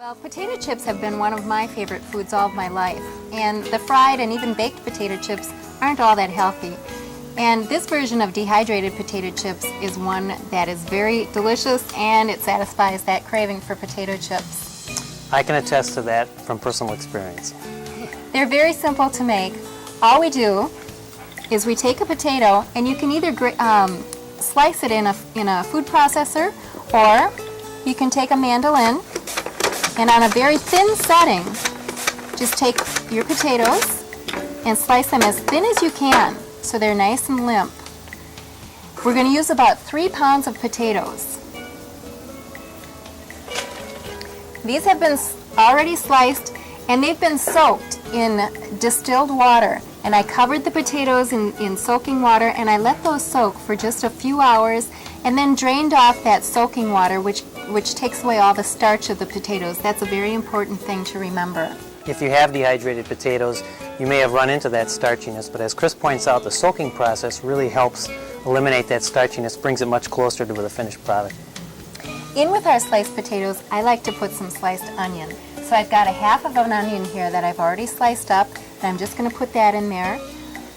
Well, potato chips have been one of my favorite foods all of my life, and the fried and even baked potato chips aren't all that healthy. And this version of dehydrated potato chips is one that is very delicious, and it satisfies that craving for potato chips. I can attest to that from personal experience. They're very simple to make. All we do is we take a potato, and you can either slice it in a food processor, or you can take a mandolin, and on a very thin setting, just take your potatoes and slice them as thin as you can so they're nice and limp. We're going to use about 3 pounds of potatoes. These have been already sliced and they've been soaked in distilled water. And I covered the potatoes in soaking water, and I let those soak for just a few hours and then drained off that soaking water, which takes away all the starch of the potatoes. That's a very important thing to remember. If you have dehydrated potatoes, you may have run into that starchiness, but as Chris points out, the soaking process really helps eliminate that starchiness, brings it much closer to the finished product. In with our sliced potatoes, I like to put some sliced onion. So I've got a half of an onion here that I've already sliced up, and I'm just going to put that in there.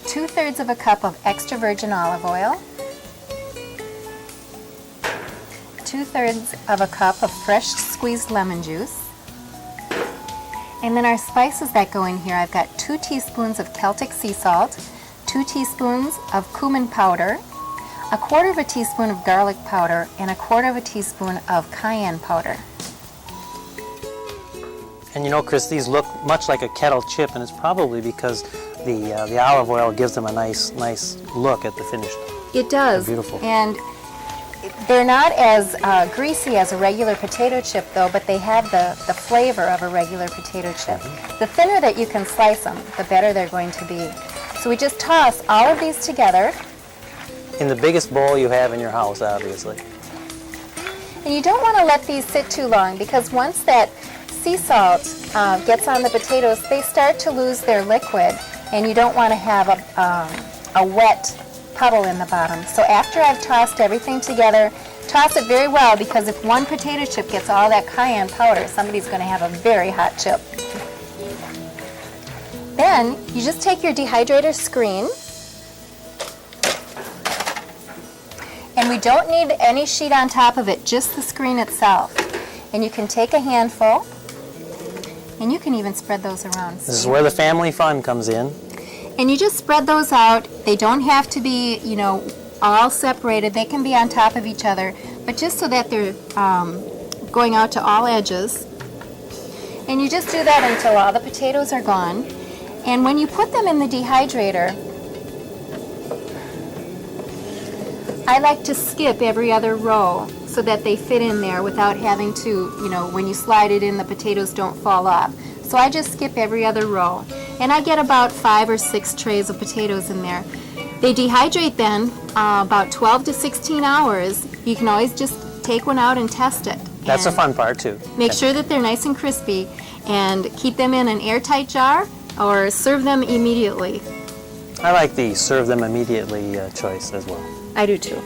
2/3 of a cup of extra virgin olive oil. 2/3 of a cup of fresh squeezed lemon juice. And then our spices that go in here, I've got 2 teaspoons of Celtic sea salt, 2 teaspoons of cumin powder, 1/4 teaspoon of garlic powder, and 1/4 teaspoon of cayenne powder. And you know, Chris, these look much like a kettle chip, and it's probably because the olive oil gives them a nice look at the finished. It does. They're beautiful. And they're not as greasy as a regular potato chip, though, but they have the flavor of a regular potato chip. The thinner that you can slice them, the better they're going to be. So we just toss all of these together. In the biggest bowl you have in your house, obviously. And you don't want to let these sit too long, because once that sea salt gets on the potatoes, they start to lose their liquid, and you don't want to have a wet puddle in the bottom. So after I've tossed everything together, toss it very well, because if one potato chip gets all that cayenne powder, somebody's going to have a very hot chip. Then you just take your dehydrator screen, and we don't need any sheet on top of it, just the screen itself. And you can take a handful, and you can even spread those around. This is where the family fun comes in. And you just spread those out. They don't have to be, all separated. They can be on top of each other, but just so that they're going out to all edges. And you just do that until all the potatoes are gone. And when you put them in the dehydrator, I like to skip every other row so that they fit in there without having to, when you slide it in, the potatoes don't fall off. So I just skip every other row. And I get about 5 or 6 trays of potatoes in there. They dehydrate then about 12 to 16 hours. You can always just take one out and test it. That's the fun part, too. Make sure that they're nice and crispy, and keep them in an airtight jar or serve them immediately. I like the serve them immediately choice as well. I do too.